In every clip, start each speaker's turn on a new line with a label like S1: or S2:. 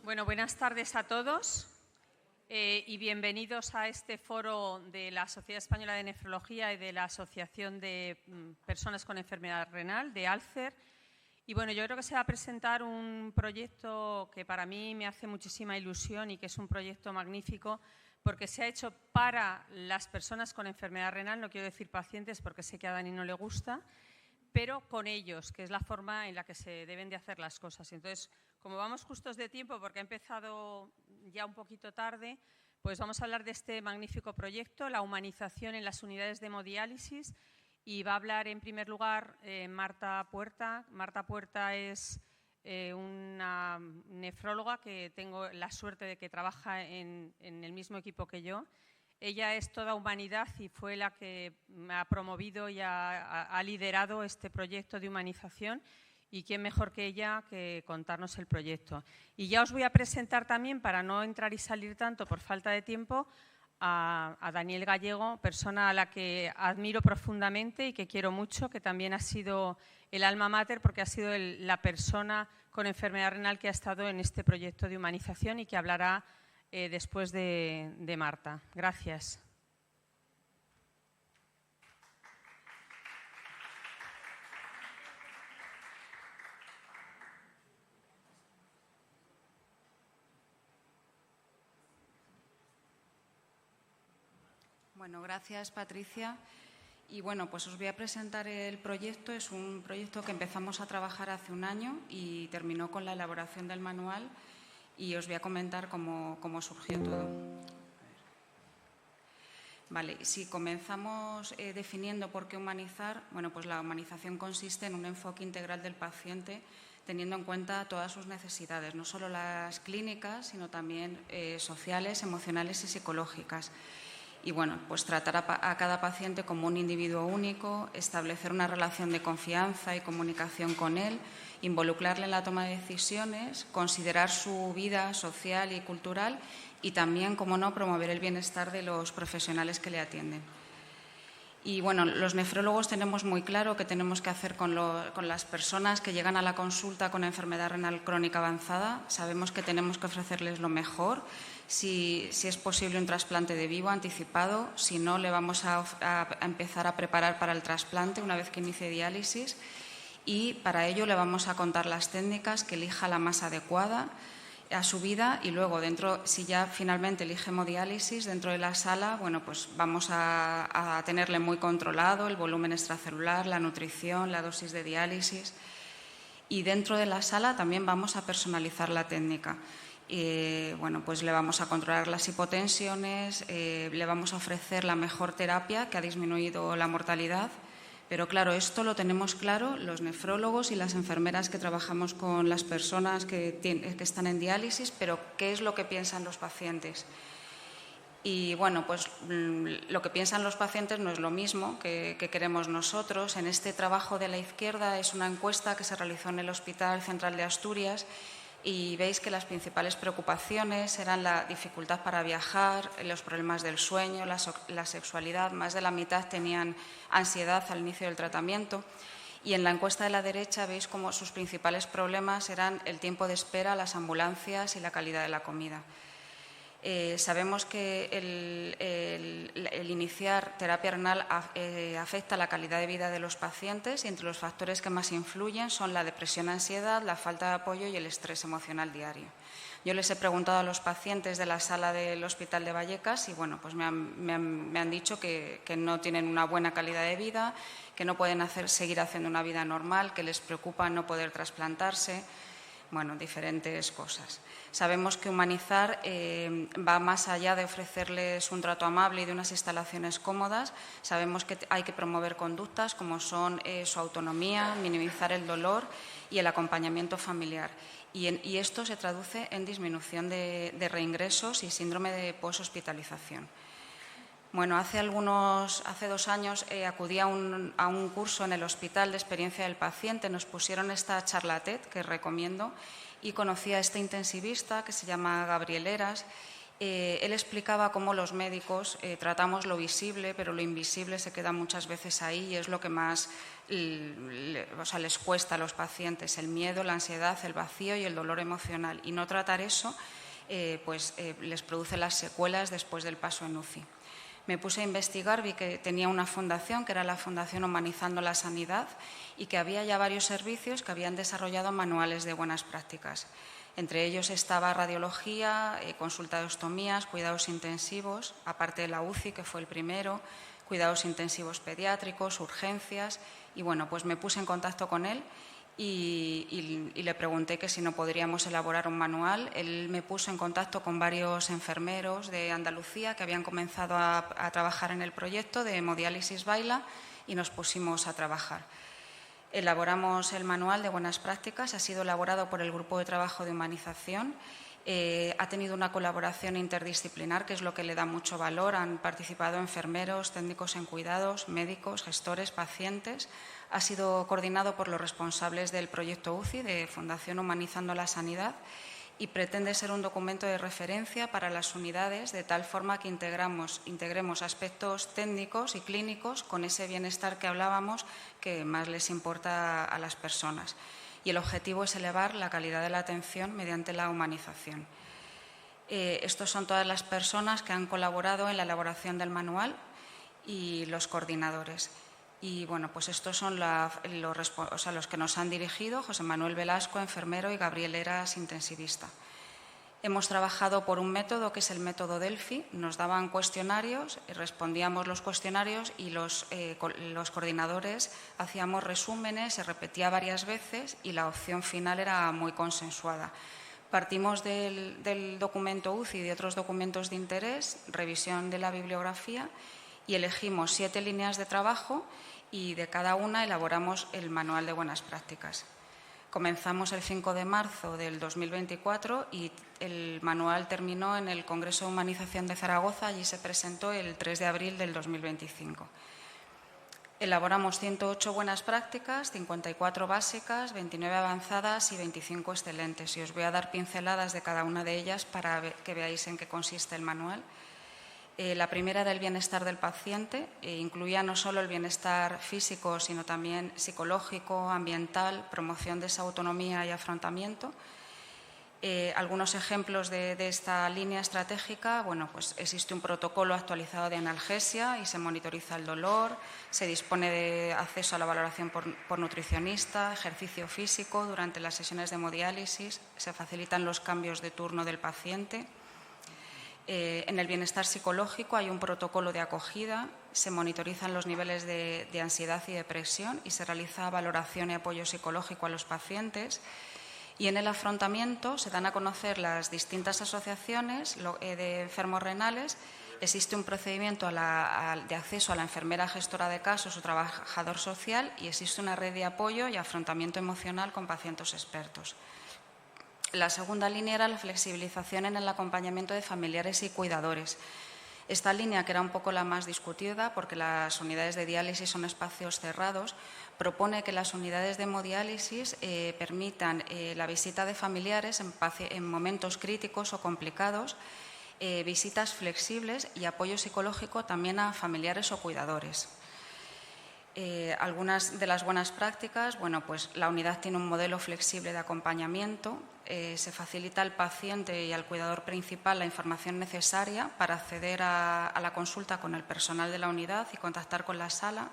S1: Bueno, buenas tardes a todos y bienvenidos a este foro de la Sociedad Española de Nefrología y de la Asociación de Personas con Enfermedad Renal, de ALCER. Y bueno, yo creo que se va a presentar un proyecto que para mí me hace muchísima ilusión y que es un proyecto magnífico porque se ha hecho para las personas con enfermedad renal, no quiero decir pacientes porque sé que a Dani no le gusta, pero con ellos, que es la forma en la que se deben de hacer las cosas. Entonces, como vamos justos de tiempo porque ha empezado ya un poquito tarde, pues vamos a hablar de este magnífico proyecto, la humanización en las unidades de hemodiálisis, y va a hablar en primer lugar Marta Puerta. Marta Puerta es una nefróloga que tengo la suerte de que trabaja en el mismo equipo que yo. Ella es toda humanidad y fue la que me ha promovido y ha liderado este proyecto de humanización. Y quién mejor que ella que contarnos el proyecto. Y ya os voy a presentar también, para no entrar y salir tanto por falta de tiempo, a Daniel Gallego, persona a la que admiro profundamente y que quiero mucho, que también ha sido el alma mater porque ha sido la persona con enfermedad renal que ha estado en este proyecto de humanización y que hablará después de Marta. Gracias.
S2: Bueno, gracias, Patricia. Y bueno, pues os voy a presentar el proyecto. Es un proyecto que empezamos a trabajar hace un año y terminó con la elaboración del manual, y os voy a comentar cómo surgió todo. Vale, si comenzamos definiendo por qué humanizar, bueno, pues la humanización consiste en un enfoque integral del paciente, teniendo en cuenta todas sus necesidades, no solo las clínicas, sino también sociales, emocionales y psicológicas. Y bueno, pues tratar a cada paciente como un individuo único, establecer una relación de confianza y comunicación con él, involucrarle en la toma de decisiones, considerar su vida social y cultural y también, como no, promover el bienestar de los profesionales que le atienden. Y bueno, los nefrólogos tenemos muy claro qué tenemos que hacer con las personas que llegan a la consulta con enfermedad renal crónica avanzada. Sabemos que tenemos que ofrecerles lo mejor. Si es posible un trasplante de vivo anticipado, si no, le vamos a empezar a preparar para el trasplante una vez que inicie diálisis, y para ello le vamos a contar las técnicas, que elija la más adecuada a su vida, y luego si ya finalmente elige hemodiálisis dentro de la sala, bueno, pues vamos a tenerle muy controlado el volumen extracelular, la nutrición, la dosis de diálisis, y dentro de la sala también vamos a personalizar la técnica. Bueno, pues le vamos a controlar las hipotensiones, le vamos a ofrecer la mejor terapia que ha disminuido la mortalidad. Pero claro, esto lo tenemos claro los nefrólogos y las enfermeras que trabajamos con las personas que están en diálisis, pero ¿qué es lo que piensan los pacientes? Y bueno, pues lo que piensan los pacientes no es lo mismo que queremos nosotros. En este trabajo de la izquierda es una encuesta que se realizó en el Hospital Central de Asturias, y veis que las principales preocupaciones eran la dificultad para viajar, los problemas del sueño, la sexualidad. Más de la mitad tenían ansiedad al inicio del tratamiento. Y en la encuesta de la derecha veis cómo sus principales problemas eran el tiempo de espera, las ambulancias y la calidad de la comida. Sabemos que el iniciar terapia renal afecta la calidad de vida de los pacientes, y entre los factores que más influyen son la depresión, ansiedad, la falta de apoyo y el estrés emocional diario. Yo les he preguntado a los pacientes de la sala del Hospital de Vallecas y bueno, pues me han dicho que no tienen una buena calidad de vida, que no pueden seguir haciendo una vida normal, que les preocupa no poder trasplantarse. Bueno, diferentes cosas. Sabemos que humanizar va más allá de ofrecerles un trato amable y de unas instalaciones cómodas. Sabemos que hay que promover conductas como son su autonomía, minimizar el dolor y el acompañamiento familiar. Y esto se traduce en disminución de reingresos y síndrome de poshospitalización. Bueno, hace 2 años acudí a un curso en el hospital de experiencia del paciente. Nos pusieron esta charla TED, que recomiendo, y conocí a este intensivista que se llama Gabriel Heras, Él explicaba cómo los médicos tratamos lo visible, pero lo invisible se queda muchas veces ahí y es lo que más les cuesta a los pacientes, el miedo, la ansiedad, el vacío y el dolor emocional. Y no tratar eso les produce las secuelas después del paso en UCI. Me puse a investigar, vi que tenía una fundación, que era la Fundación Humanizando la Sanidad, y que había ya varios servicios que habían desarrollado manuales de buenas prácticas. Entre ellos estaba radiología, consulta de ostomías, cuidados intensivos, aparte de la UCI, que fue el primero, cuidados intensivos pediátricos, urgencias. Y bueno, pues me puse en contacto con él y le pregunté que si no podríamos elaborar un manual. Él me puso en contacto con varios enfermeros de Andalucía que habían comenzado a trabajar en el proyecto de Hemodiálisis Baila y nos pusimos a trabajar. Elaboramos el manual de buenas prácticas, ha sido elaborado por el Grupo de Trabajo de Humanización, ha tenido una colaboración interdisciplinar, que es lo que le da mucho valor. Han participado enfermeros, técnicos en cuidados, médicos, gestores, pacientes. Ha sido coordinado por los responsables del proyecto UCI de Fundación Humanizando la Sanidad y pretende ser un documento de referencia para las unidades de tal forma que integremos aspectos técnicos y clínicos con ese bienestar que hablábamos que más les importa a las personas. Y el objetivo es elevar la calidad de la atención mediante la humanización. Estos son todas las personas que han colaborado en la elaboración del manual y los coordinadores. Y bueno, pues estos son los que nos han dirigido: José Manuel Velasco, enfermero, y Gabriel Heras, intensivista. Hemos trabajado por un método que es el método Delphi. Nos daban cuestionarios, respondíamos los cuestionarios y los coordinadores hacíamos resúmenes, se repetía varias veces y la opción final era muy consensuada. Partimos del documento UCI y de otros documentos de interés, revisión de la bibliografía, y elegimos 7 líneas de trabajo y de cada una elaboramos el manual de buenas prácticas. Comenzamos el 5 de marzo del 2024 y el manual terminó en el Congreso de Humanización de Zaragoza. Allí se presentó el 3 de abril del 2025. Elaboramos 108 buenas prácticas, 54 básicas, 29 avanzadas y 25 excelentes. Y os voy a dar pinceladas de cada una de ellas para que veáis en qué consiste el manual. La primera era el bienestar del paciente, incluía no solo el bienestar físico, sino también psicológico, ambiental, promoción de esa autonomía y afrontamiento. Algunos ejemplos de esta línea estratégica: bueno, pues existe un protocolo actualizado de analgesia y se monitoriza el dolor, se dispone de acceso a la valoración por nutricionista, ejercicio físico durante las sesiones de hemodiálisis, se facilitan los cambios de turno del paciente. En el bienestar psicológico hay un protocolo de acogida, se monitorizan los niveles de ansiedad y depresión y se realiza valoración y apoyo psicológico a los pacientes. Y en el afrontamiento se dan a conocer las distintas asociaciones de enfermos renales. Existe un procedimiento de acceso a la enfermera gestora de casos o trabajador social y existe una red de apoyo y afrontamiento emocional con pacientes expertos. La segunda línea era la flexibilización en el acompañamiento de familiares y cuidadores. Esta línea, que era un poco la más discutida porque las unidades de diálisis son espacios cerrados, propone que las unidades de hemodiálisis permitan la visita de familiares en momentos críticos o complicados, visitas flexibles y apoyo psicológico también a familiares o cuidadores. Algunas de las buenas prácticas: bueno, pues la unidad tiene un modelo flexible de acompañamiento, se facilita al paciente y al cuidador principal la información necesaria para acceder a la consulta con el personal de la unidad y contactar con la sala.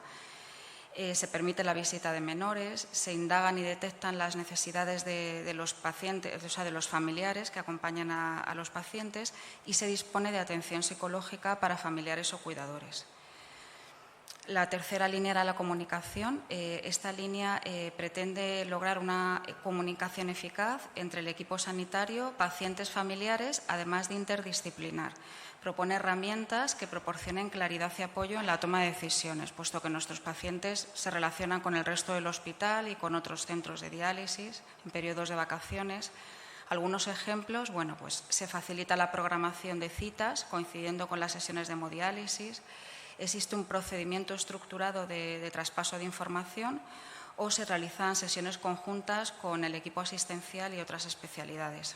S2: Se permite la visita de menores, se indagan y detectan las necesidades de los pacientes, o sea, de los familiares que acompañan a los pacientes, y se dispone de atención psicológica para familiares o cuidadores. La tercera línea era la comunicación. Esta línea pretende lograr una comunicación eficaz entre el equipo sanitario, pacientes, familiares, además de interdisciplinar. Propone herramientas que proporcionen claridad y apoyo en la toma de decisiones, puesto que nuestros pacientes se relacionan con el resto del hospital y con otros centros de diálisis en periodos de vacaciones. Algunos ejemplos: bueno, pues se facilita la programación de citas coincidiendo con las sesiones de hemodiálisis. Existe un procedimiento estructurado de traspaso de información o se realizan sesiones conjuntas con el equipo asistencial y otras especialidades.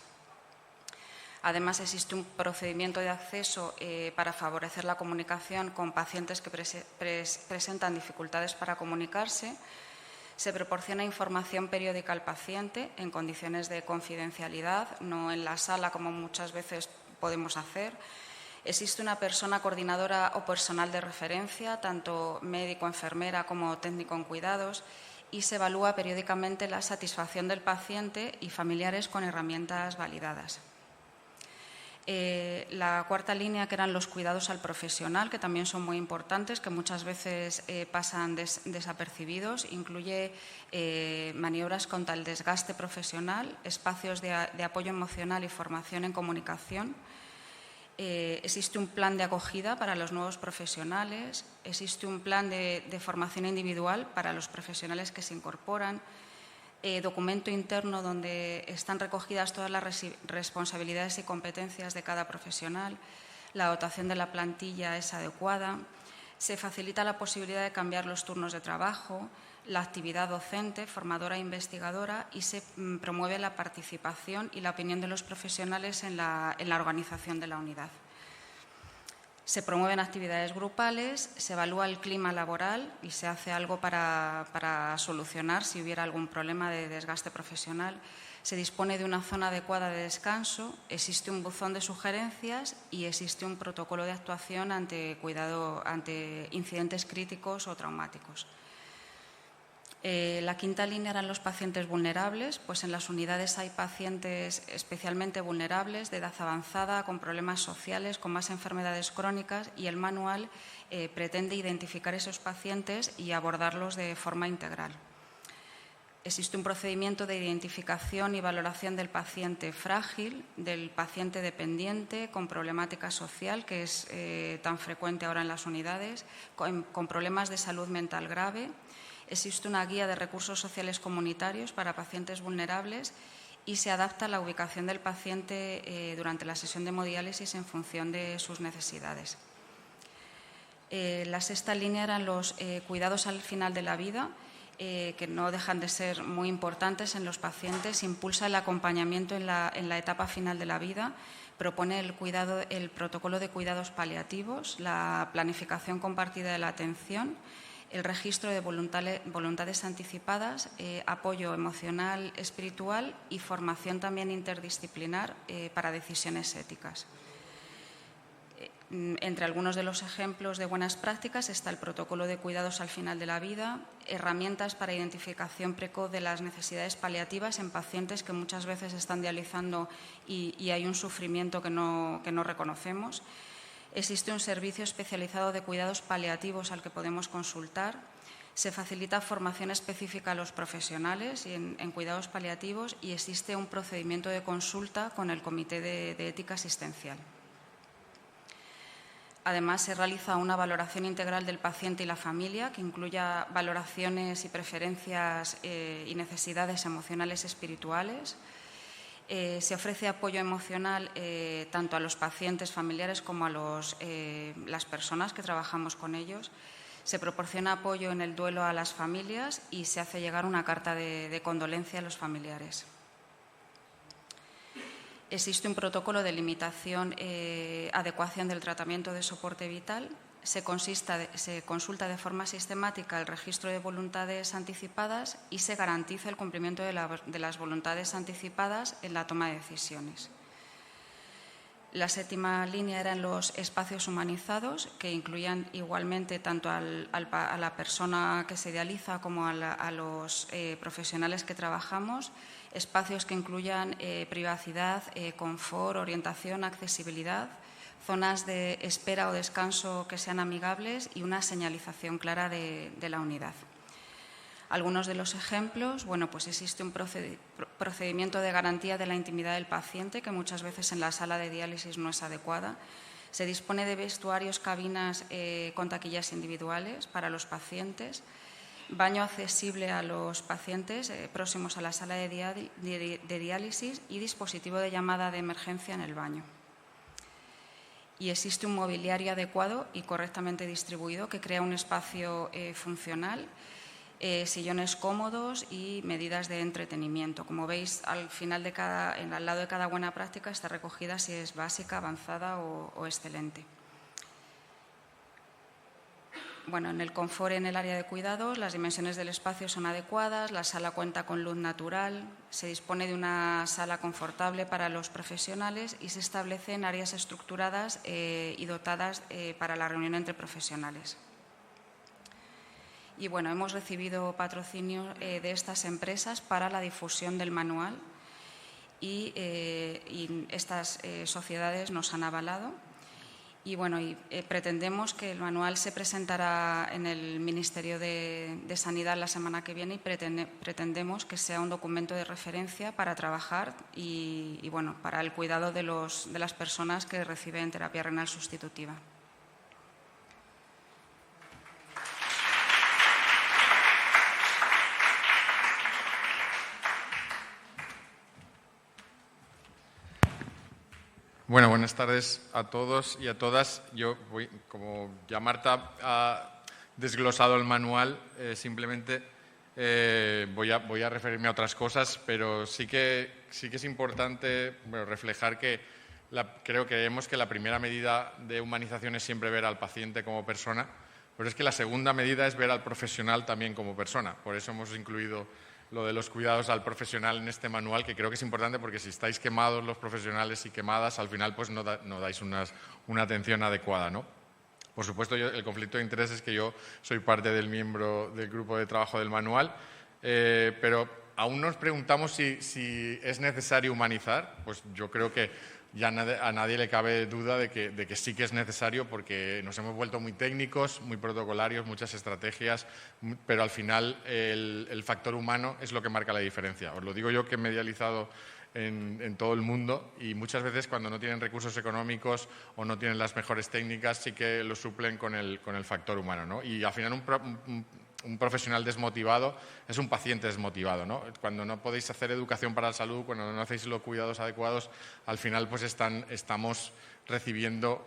S2: Además, existe un procedimiento de acceso para favorecer la comunicación con pacientes que presentan dificultades para comunicarse. Se proporciona información periódica al paciente en condiciones de confidencialidad, no en la sala como muchas veces podemos hacer. Existe una persona coordinadora o personal de referencia, tanto médico, enfermera como técnico en cuidados, y se evalúa periódicamente la satisfacción del paciente y familiares con herramientas validadas. La cuarta línea, que eran los cuidados al profesional, que también son muy importantes, que muchas veces pasan desapercibidos, incluye maniobras contra el desgaste profesional, espacios de apoyo emocional y formación en comunicación. Existe un plan de acogida para los nuevos profesionales, existe un plan de formación individual para los profesionales que se incorporan, documento interno donde están recogidas todas las responsabilidades y competencias de cada profesional, la dotación de la plantilla es adecuada, se facilita la posibilidad de cambiar los turnos de trabajo, la actividad docente, formadora e investigadora, y se promueve la participación y la opinión de los profesionales en la organización de la unidad. Se promueven actividades grupales, se evalúa el clima laboral y se hace algo para solucionar si hubiera algún problema de desgaste profesional. Se dispone de una zona adecuada de descanso, existe un buzón de sugerencias y existe un protocolo de actuación ante incidentes críticos o traumáticos. La quinta línea eran los pacientes vulnerables, pues en las unidades hay pacientes especialmente vulnerables, de edad avanzada, con problemas sociales, con más enfermedades crónicas, y el manual pretende identificar esos pacientes y abordarlos de forma integral. Existe un procedimiento de identificación y valoración del paciente frágil, del paciente dependiente con problemática social, que es tan frecuente ahora en las unidades, con problemas de salud mental grave. Existe una guía de recursos sociales comunitarios para pacientes vulnerables y se adapta la ubicación del paciente durante la sesión de hemodiálisis en función de sus necesidades. La sexta línea eran los cuidados al final de la vida, que no dejan de ser muy importantes en los pacientes. Impulsa el acompañamiento en la etapa final de la vida, propone el protocolo de cuidados paliativos, la planificación compartida de la atención, el registro de voluntades anticipadas, apoyo emocional, espiritual y formación también interdisciplinar para decisiones éticas. Entre algunos de los ejemplos de buenas prácticas está el protocolo de cuidados al final de la vida, herramientas para identificación precoz de las necesidades paliativas en pacientes que muchas veces están dializando y hay un sufrimiento que no reconocemos. Existe un servicio especializado de cuidados paliativos al que podemos consultar. Se facilita formación específica a los profesionales en cuidados paliativos y existe un procedimiento de consulta con el Comité de Ética Asistencial. Además, se realiza una valoración integral del paciente y la familia que incluya valoraciones y preferencias y necesidades emocionales y espirituales. Se ofrece apoyo emocional tanto a los pacientes familiares como a las personas que trabajamos con ellos. Se proporciona apoyo en el duelo a las familias y se hace llegar una carta de condolencia a los familiares. Existe un protocolo de limitación, adecuación del tratamiento de soporte vital. Se consulta de forma sistemática el registro de voluntades anticipadas y se garantiza el cumplimiento de las voluntades anticipadas en la toma de decisiones. La séptima línea eran los espacios humanizados, que incluían igualmente tanto a la persona que se dializa como a los profesionales que trabajamos, espacios que incluyan privacidad, confort, orientación, accesibilidad, zonas de espera o descanso que sean amigables y una señalización clara de la unidad. Algunos de los ejemplos, pues existe un procedimiento de garantía de la intimidad del paciente que muchas veces en la sala de diálisis no es adecuada. Se dispone de vestuarios, cabinas con taquillas individuales para los pacientes, baño accesible a los pacientes próximos a la sala de diálisis y dispositivo de llamada de emergencia en el baño. Y existe un mobiliario adecuado y correctamente distribuido que crea un espacio funcional. sillones cómodos y medidas de entretenimiento. Como veis, al lado de cada buena práctica está recogida si es básica, avanzada o excelente. Bueno, en el confort en el área de cuidados, las dimensiones del espacio son adecuadas, la sala cuenta con luz natural, se dispone de una sala confortable para los profesionales y se establecen áreas estructuradas y dotadas para la reunión entre profesionales. Y bueno, hemos recibido patrocinio de estas empresas para la difusión del manual y estas sociedades nos han avalado. Y bueno, pretendemos que el manual se presentará en el Ministerio de Sanidad la semana que viene y pretendemos que sea un documento de referencia para trabajar y bueno, para el cuidado de las personas que reciben terapia renal sustitutiva.
S3: Bueno, buenas tardes a todos y a todas. Yo como ya Marta ha desglosado el manual, simplemente voy a referirme a otras cosas, pero sí que es importante reflejar que creemos que la primera medida de humanización es siempre ver al paciente como persona, pero es que la segunda medida es ver al profesional también como persona. Por eso hemos incluido lo de los cuidados al profesional en este manual, que creo que es importante porque si estáis quemados los profesionales y quemadas, al final pues no dais una atención adecuada, ¿no? Por supuesto, el conflicto de interés es que yo soy parte del miembro del grupo de trabajo del manual, pero aún nos preguntamos si es necesario humanizar. Pues yo creo que ya a nadie le cabe duda de que sí que es necesario, porque nos hemos vuelto muy técnicos, muy protocolarios, muchas estrategias, pero al final el factor humano es lo que marca la diferencia. Os lo digo yo, que he medializado en todo el mundo, y muchas veces cuando no tienen recursos económicos o no tienen las mejores técnicas sí que lo suplen con el factor humano, ¿no? Y al final un profesional desmotivado es un paciente desmotivado, ¿no? Cuando no podéis hacer educación para la salud, cuando no hacéis los cuidados adecuados, al final pues estamos recibiendo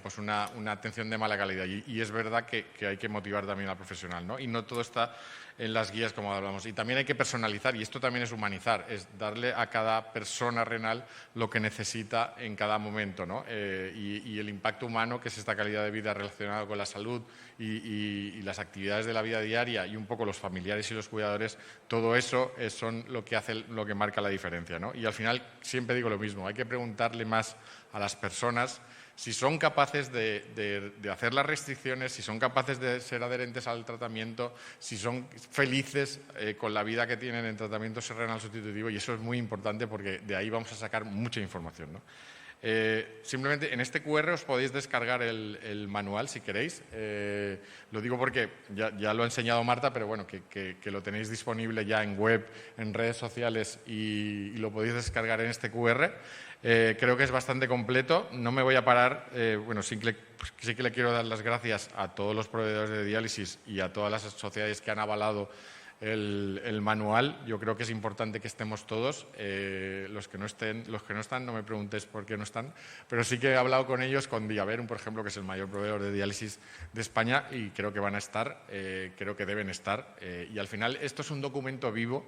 S3: pues una atención de mala calidad. Y es verdad que hay que motivar también al profesional, ¿no? Y no todo está en las guías, como hablamos. Y también hay que personalizar, y esto también es humanizar, es darle a cada persona renal lo que necesita en cada momento, ¿no? Y el impacto humano, que es esta calidad de vida relacionada con la salud y las actividades de la vida diaria, y un poco los familiares y los cuidadores, todo eso son lo que marca la diferencia, ¿no? Y al final siempre digo lo mismo, hay que preguntarle más a las personas si son capaces de hacer las restricciones, si son capaces de ser adherentes al tratamiento, si son felices con la vida que tienen en tratamiento renal sustitutivo, y eso es muy importante porque de ahí vamos a sacar mucha información, ¿no? Simplemente en este QR os podéis descargar el manual si queréis. Lo digo porque ya lo ha enseñado Marta, pero bueno, que lo tenéis disponible ya en web, en redes sociales, y lo podéis descargar en este QR. Creo que es bastante completo. No me voy a parar. Sí que le quiero dar las gracias a todos los proveedores de diálisis y a todas las sociedades que han avalado el manual. Yo creo que es importante que estemos todos. Los que no están, no me preguntéis por qué no están, pero sí que he hablado con ellos, con Diaverum, por ejemplo, que es el mayor proveedor de diálisis de España, y creo que van a estar, creo que deben estar. Y al final esto es un documento vivo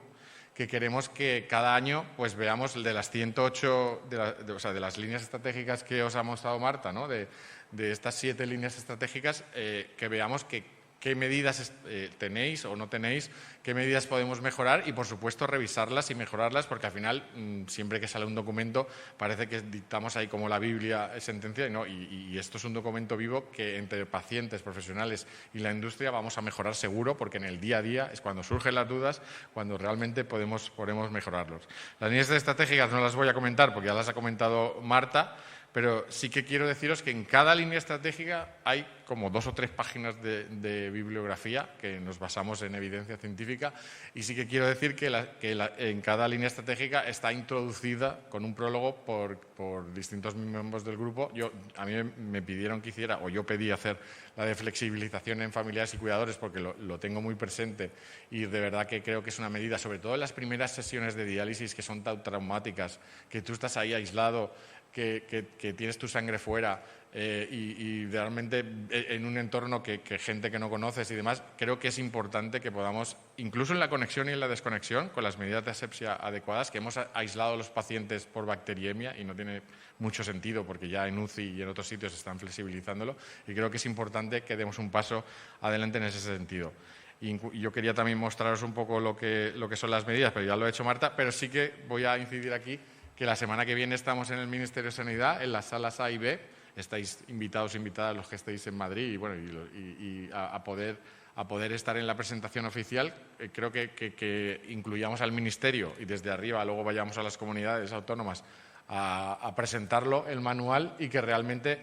S3: que queremos que cada año pues veamos el de las 108, de las líneas estratégicas que os ha mostrado Marta, ¿no? De estas 7 líneas estratégicas, que veamos qué medidas tenéis o no tenéis, qué medidas podemos mejorar, y por supuesto revisarlas y mejorarlas, porque al final siempre que sale un documento parece que dictamos ahí como la Biblia sentencia, ¿no? Y esto es un documento vivo que entre pacientes, profesionales y la industria vamos a mejorar seguro, porque en el día a día es cuando surgen las dudas, cuando realmente podemos mejorarlos. Las líneas estratégicas no las voy a comentar porque ya las ha comentado Marta, pero sí que quiero deciros que en cada línea estratégica hay como 2 o 3 páginas de bibliografía, que nos basamos en evidencia científica, y sí que quiero decir que en cada línea estratégica está introducida con un prólogo por distintos miembros del grupo. A mí me pidieron que hiciera, o yo pedí hacer la de flexibilización en familiares y cuidadores, porque lo tengo muy presente, y de verdad que creo que es una medida, sobre todo en las primeras sesiones de diálisis, que son tan traumáticas, que tú estás ahí aislado, que tienes tu sangre fuera, y realmente en un entorno que gente que no conoces y demás, creo que es importante que podamos, incluso en la conexión y en la desconexión, con las medidas de asepsia adecuadas, que hemos aislado a los pacientes por bacteriemia y no tiene mucho sentido porque ya en UCI y en otros sitios están flexibilizándolo, y creo que es importante que demos un paso adelante en ese sentido. Y yo quería también mostraros un poco lo que son las medidas, pero ya lo ha hecho Marta, pero sí que voy a incidir aquí que la semana que viene estamos en el Ministerio de Sanidad, en las salas A y B. Estáis invitados e invitadas los que estéis en Madrid y, bueno, a poder estar en la presentación oficial. Creo que incluyamos al Ministerio y desde arriba luego vayamos a las comunidades autónomas a presentarlo, el manual, y que realmente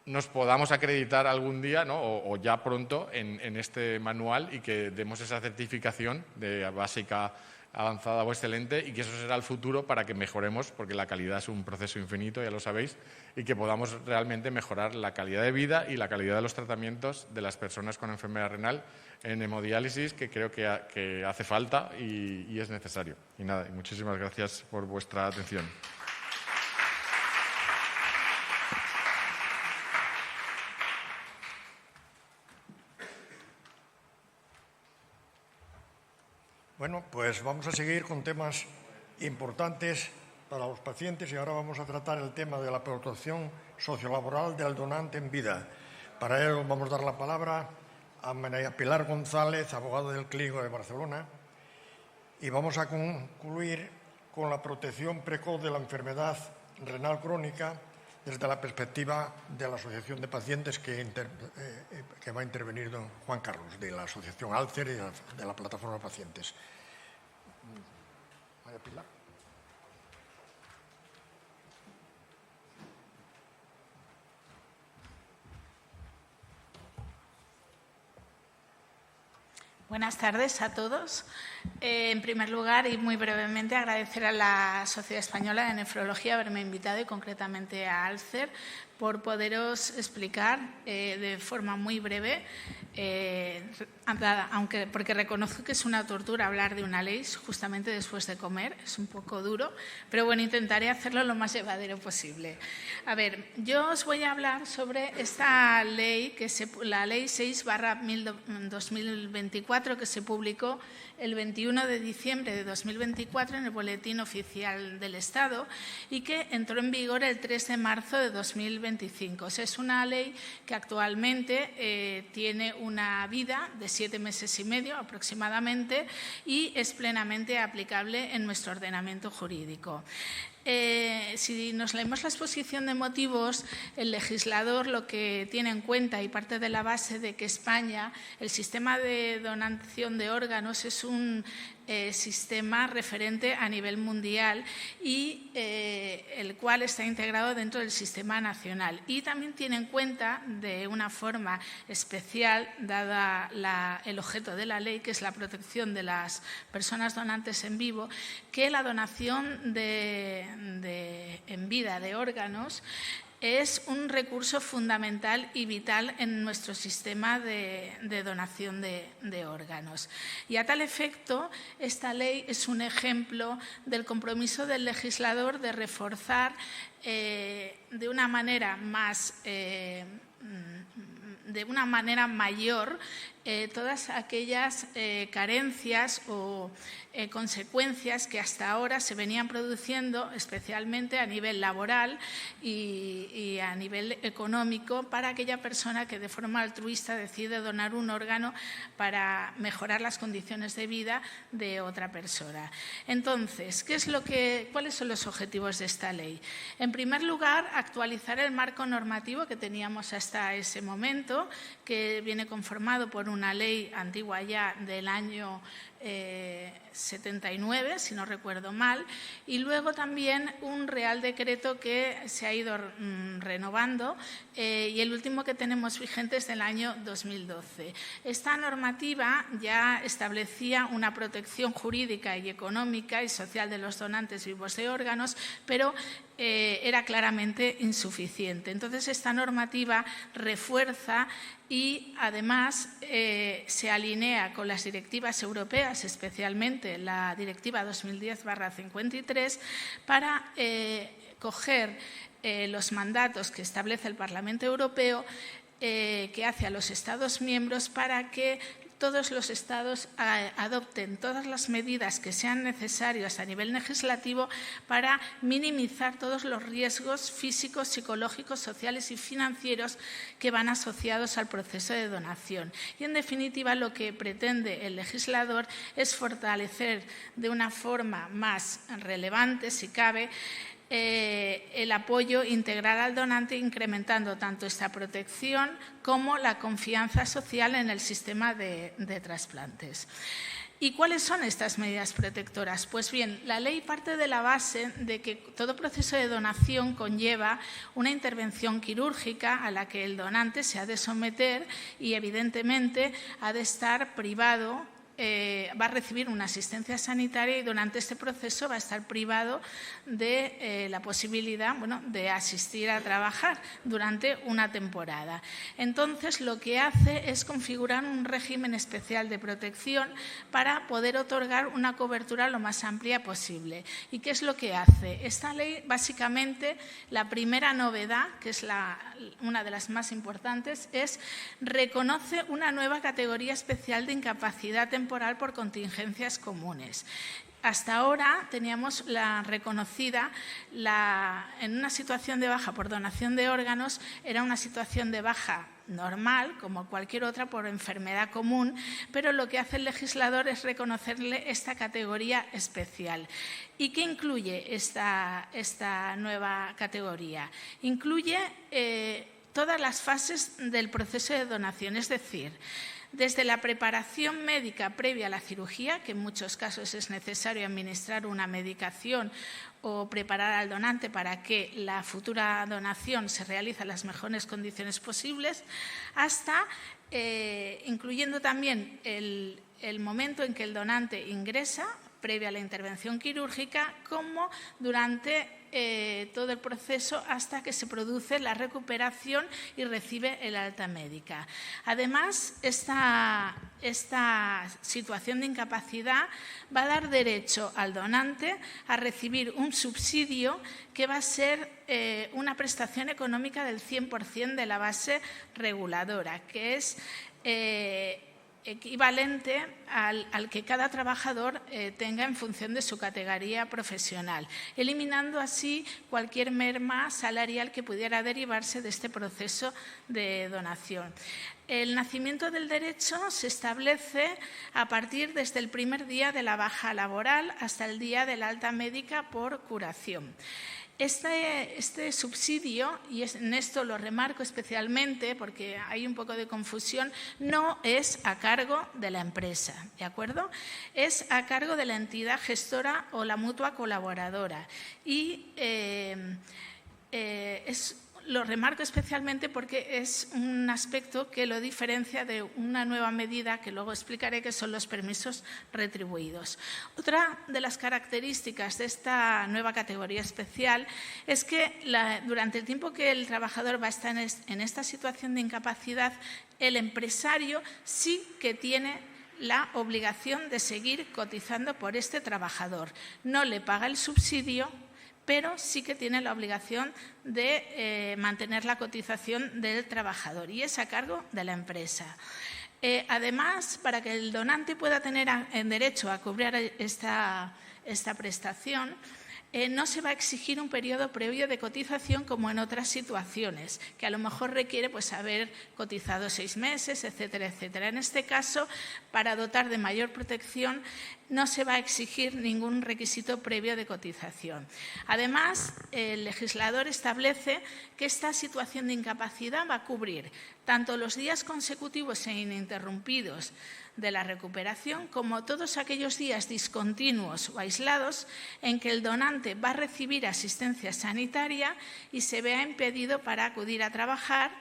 S3: nos podamos acreditar algún día, ¿no? o ya pronto en este manual, y que demos esa certificación de básica, avanzada o excelente, y que eso será el futuro para que mejoremos, porque la calidad es un proceso infinito, ya lo sabéis, y que podamos realmente mejorar la calidad de vida y la calidad de los tratamientos de las personas con enfermedad renal en hemodiálisis, que creo que hace falta y es necesario. Y nada, muchísimas gracias por vuestra atención.
S4: Bueno, pues vamos a seguir con temas importantes para los pacientes, y ahora vamos a tratar el tema de la protección sociolaboral del donante en vida. Para ello vamos a dar la palabra a María Pilar González, abogada del Clínico de Barcelona, y vamos a concluir con la protección precoz de la enfermedad renal crónica desde la perspectiva de la Asociación de Pacientes que va a intervenir don Juan Carlos, de la Asociación Alcer y de la Plataforma de Pacientes. María Pilar.
S5: Buenas tardes a todos. En primer lugar, y muy brevemente, agradecer a la Sociedad Española de Nefrología haberme invitado, y concretamente a Alcer, por poderos explicar de forma muy breve, porque reconozco que es una tortura hablar de una ley justamente después de comer, es un poco duro, pero bueno, intentaré hacerlo lo más llevadero posible. A ver, yo os voy a hablar sobre esta ley, la Ley 6/2024, que se publicó el 21 de diciembre de 2024 en el Boletín Oficial del Estado y que entró en vigor el 3 de marzo de 2025. O sea, es una ley que actualmente tiene una vida de 7 meses y medio aproximadamente y es plenamente aplicable en nuestro ordenamiento jurídico. Si nos leemos la exposición de motivos, el legislador lo que tiene en cuenta, y parte de la base de que España, el sistema de donación de órganos es un sistema referente a nivel mundial y el cual está integrado dentro del sistema nacional. Y también tiene en cuenta de una forma especial, dada el objeto de la ley, que es la protección de las personas donantes en vivo, que la donación en vida de órganos es un recurso fundamental y vital en nuestro sistema de donación de órganos. Y a tal efecto, esta ley es un ejemplo del compromiso del legislador de reforzar de una manera mayor todas aquellas carencias o consecuencias que hasta ahora se venían produciendo, especialmente a nivel laboral y a nivel económico, para aquella persona que de forma altruista decide donar un órgano para mejorar las condiciones de vida de otra persona. Entonces, ¿cuáles son los objetivos de esta ley? En primer lugar, actualizar el marco normativo que teníamos hasta ese momento, que viene conformado por una ley antigua ya del año 79, si no recuerdo mal, y luego también un Real Decreto que se ha ido renovando y el último que tenemos vigente es del año 2012. Esta normativa ya establecía una protección jurídica y económica y social de los donantes vivos de órganos, pero era claramente insuficiente. Entonces, esta normativa refuerza y, además, se alinea con las directivas europeas, especialmente la Directiva 2010/53, para coger los mandatos que establece el Parlamento Europeo, que hace a los Estados miembros para que todos los Estados adopten todas las medidas que sean necesarias a nivel legislativo para minimizar todos los riesgos físicos, psicológicos, sociales y financieros que van asociados al proceso de donación. Y, en definitiva, lo que pretende el legislador es fortalecer de una forma más relevante, si cabe, el apoyo integral al donante, incrementando tanto esta protección como la confianza social en el sistema de trasplantes. ¿Y cuáles son estas medidas protectoras? Pues bien, la ley parte de la base de que todo proceso de donación conlleva una intervención quirúrgica a la que el donante se ha de someter y, evidentemente, ha de estar privado. Va a recibir una asistencia sanitaria y durante este proceso va a estar privado de la posibilidad de asistir a trabajar durante una temporada. Entonces, lo que hace es configurar un régimen especial de protección para poder otorgar una cobertura lo más amplia posible. ¿Y qué es lo que hace? Esta ley, básicamente, la primera novedad, que es una de las más importantes, es reconoce una nueva categoría especial de incapacidad temporal por contingencias comunes. Hasta ahora teníamos la reconocida, en una situación de baja por donación de órganos, era una situación de baja normal, como cualquier otra, por enfermedad común, pero lo que hace el legislador es reconocerle esta categoría especial. ¿Y qué incluye esta nueva categoría? Incluye todas las fases del proceso de donación, es decir, desde la preparación médica previa a la cirugía, que en muchos casos es necesario administrar una medicación o preparar al donante para que la futura donación se realice en las mejores condiciones posibles, hasta incluyendo también el momento en que el donante ingresa, previa a la intervención quirúrgica, como durante todo el proceso hasta que se produce la recuperación y recibe el alta médica. Además, esta situación de incapacidad va a dar derecho al donante a recibir un subsidio que va a ser una prestación económica del 100% de la base reguladora, que es equivalente al que cada trabajador tenga en función de su categoría profesional, eliminando así cualquier merma salarial que pudiera derivarse de este proceso de donación. El nacimiento del derecho se establece a partir desde el primer día de la baja laboral hasta el día de la alta médica por curación. Este subsidio, y en esto lo remarco especialmente porque hay un poco de confusión, no es a cargo de la empresa, ¿de acuerdo? Es a cargo de la entidad gestora o la mutua colaboradora. Y lo remarco especialmente porque es un aspecto que lo diferencia de una nueva medida que luego explicaré, que son los permisos retribuidos. Otra de las características de esta nueva categoría especial es que durante el tiempo que el trabajador va a estar en esta situación de incapacidad, el empresario sí que tiene la obligación de seguir cotizando por este trabajador. No le paga el subsidio, pero sí que tiene la obligación de mantener la cotización del trabajador y es a cargo de la empresa. Además, para que el donante pueda tener en derecho a cobrar esta prestación, no se va a exigir un periodo previo de cotización como en otras situaciones, que a lo mejor requiere haber cotizado 6 meses, etcétera, etcétera. En este caso, para dotar de mayor protección, no se va a exigir ningún requisito previo de cotización. Además, el legislador establece que esta situación de incapacidad va a cubrir tanto los días consecutivos e ininterrumpidos de la recuperación como todos aquellos días discontinuos o aislados en que el donante va a recibir asistencia sanitaria y se vea impedido para acudir a trabajar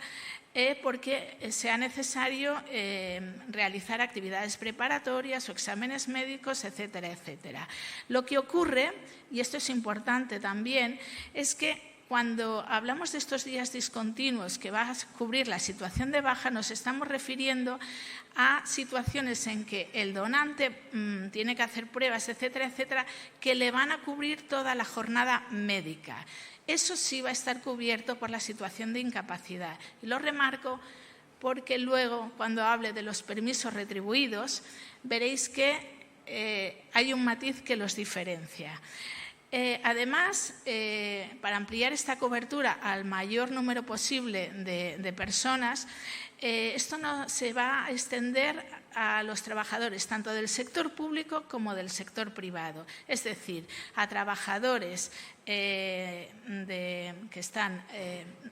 S5: porque sea necesario realizar actividades preparatorias o exámenes médicos, etcétera, etcétera. Lo que ocurre, y esto es importante también, es que cuando hablamos de estos días discontinuos que va a cubrir la situación de baja, nos estamos refiriendo a situaciones en que el donante tiene que hacer pruebas, etcétera, etcétera, que le van a cubrir toda la jornada médica. Eso sí va a estar cubierto por la situación de incapacidad. Y lo remarco porque luego, cuando hable de los permisos retribuidos, veréis que hay un matiz que los diferencia. Además, para ampliar esta cobertura al mayor número posible de personas, esto no se va a extender a los trabajadores tanto del sector público como del sector privado. Es decir, a trabajadores que están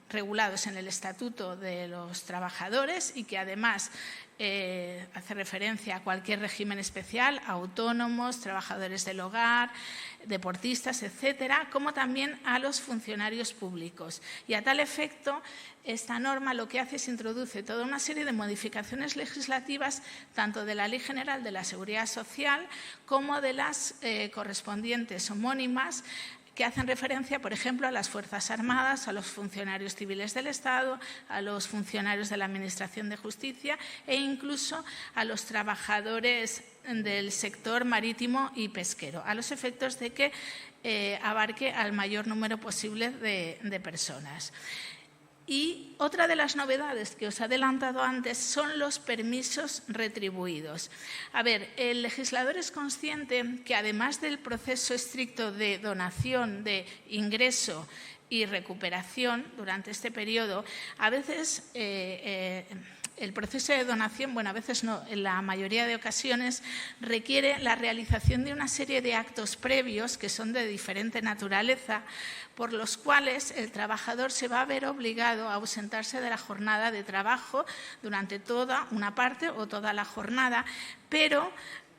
S5: regulados en el Estatuto de los Trabajadores y que además hace referencia a cualquier régimen especial, autónomos, trabajadores del hogar, deportistas, etcétera, como también a los funcionarios públicos. Y a tal efecto, esta norma lo que hace es introduce toda una serie de modificaciones legislativas, tanto de la Ley General de la Seguridad Social como de las correspondientes homónimas, que hacen referencia, por ejemplo, a las Fuerzas Armadas, a los funcionarios civiles del Estado, a los funcionarios de la Administración de Justicia e incluso a los trabajadores del sector marítimo y pesquero, a los efectos de que abarque al mayor número posible de personas. Y otra de las novedades que os he adelantado antes son los permisos retribuidos. A ver, el legislador es consciente que además del proceso estricto de donación, de ingreso y recuperación durante este periodo, a veces el proceso de donación, bueno, a veces no, en la mayoría de ocasiones, requiere la realización de una serie de actos previos que son de diferente naturaleza, por los cuales el trabajador se va a ver obligado a ausentarse de la jornada de trabajo durante toda una parte o toda la jornada, pero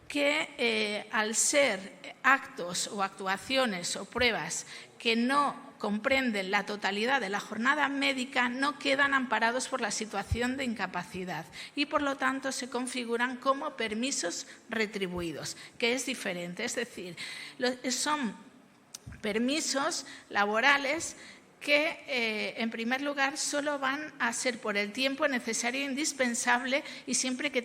S5: que al ser actos o actuaciones o pruebas que no comprenden la totalidad de la jornada médica, no quedan amparados por la situación de incapacidad y, por lo tanto, se configuran como permisos retribuidos, que es diferente. Es decir, son permisos laborales que, en primer lugar, solo van a ser por el tiempo necesario e indispensable y siempre que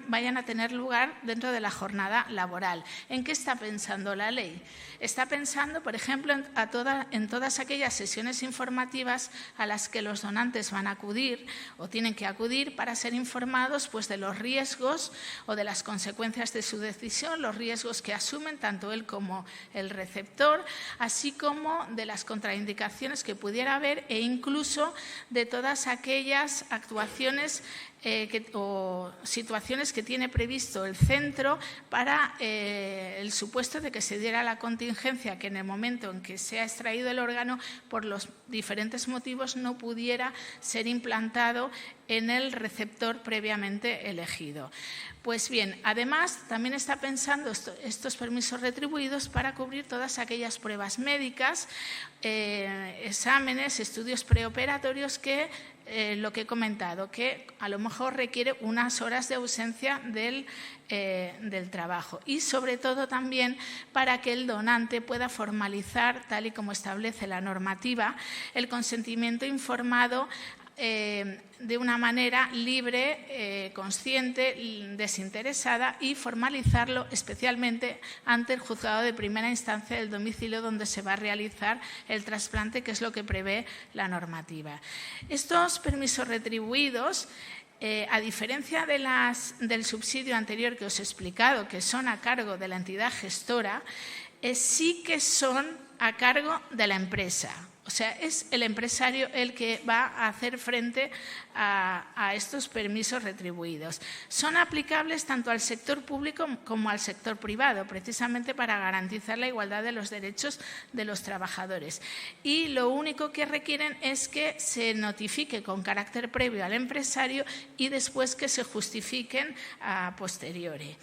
S5: vayan a tener lugar dentro de la jornada laboral. ¿En qué está pensando la ley? Está pensando, por ejemplo, en todas aquellas sesiones informativas a las que los donantes van a acudir o tienen que acudir para ser informados pues, de los riesgos o de las consecuencias de su decisión, los riesgos que asumen tanto él como el receptor, así como de las contraindicaciones que pudiera haber e incluso de todas aquellas actuaciones o situaciones que tiene previsto el centro para el supuesto de que se diera la contingencia que en el momento en que se ha extraído el órgano por los diferentes motivos no pudiera ser implantado en el receptor previamente elegido. Pues bien, además también está pensando estos permisos retribuidos para cubrir todas aquellas pruebas médicas, exámenes, estudios preoperatorios que lo que he comentado, que a lo mejor requiere unas horas de ausencia del trabajo y sobre todo también para que el donante pueda formalizar, tal y como establece la normativa, el consentimiento informado de una manera libre, consciente, desinteresada y formalizarlo especialmente ante el juzgado de primera instancia del domicilio donde se va a realizar el trasplante, que es lo que prevé la normativa. Estos permisos retribuidos, a diferencia del subsidio anterior que os he explicado, que son a cargo de la entidad gestora, sí que son a cargo de la empresa. O sea, es el empresario el que va a hacer frente a estos permisos retribuidos. Son aplicables tanto al sector público como al sector privado, precisamente para garantizar la igualdad de los derechos de los trabajadores. Y lo único que requieren es que se notifique con carácter previo al empresario y después que se justifiquen a posteriori.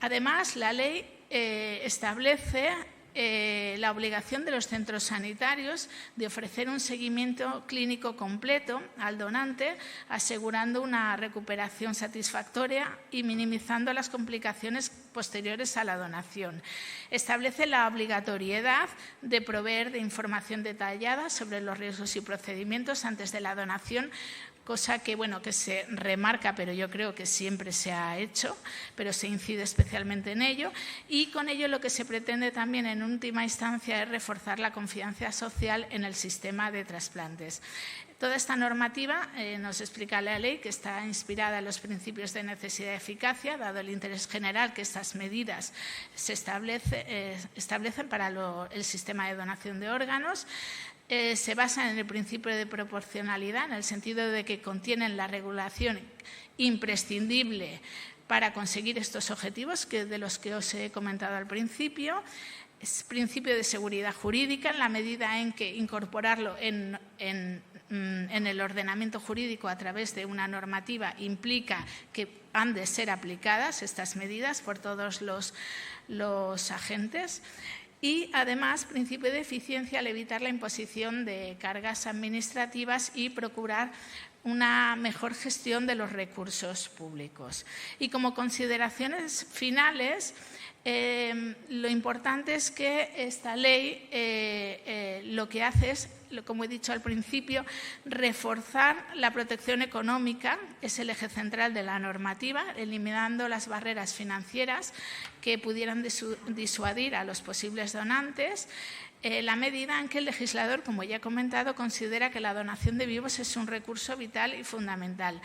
S5: Además, la ley establece la obligación de los centros sanitarios de ofrecer un seguimiento clínico completo al donante, asegurando una recuperación satisfactoria y minimizando las complicaciones posteriores a la donación. Establece la obligatoriedad de proveer de información detallada sobre los riesgos y procedimientos antes de la donación, cosa que, bueno, que se remarca, pero yo creo que siempre se ha hecho, pero se incide especialmente en ello. Y con ello lo que se pretende también en última instancia es reforzar la confianza social en el sistema de trasplantes. Toda esta normativa, nos explica la ley, que está inspirada en los principios de necesidad y eficacia, dado el interés general que estas medidas se establecen para el sistema de donación de órganos. Se basan en el principio de proporcionalidad, en el sentido de que contienen la regulación imprescindible para conseguir estos objetivos, de los que os he comentado al principio. Es principio de seguridad jurídica, en la medida en que incorporarlo en el ordenamiento jurídico a través de una normativa implica que han de ser aplicadas estas medidas por todos los agentes. Y, además, principio de eficiencia al evitar la imposición de cargas administrativas y procurar una mejor gestión de los recursos públicos. Y como consideraciones finales, lo importante es que esta ley lo que hace es, como he dicho al principio, reforzar la protección económica, es el eje central de la normativa, eliminando las barreras financieras que pudieran disuadir a los posibles donantes, la medida en que el legislador, como ya he comentado, considera que la donación de vivos es un recurso vital y fundamental.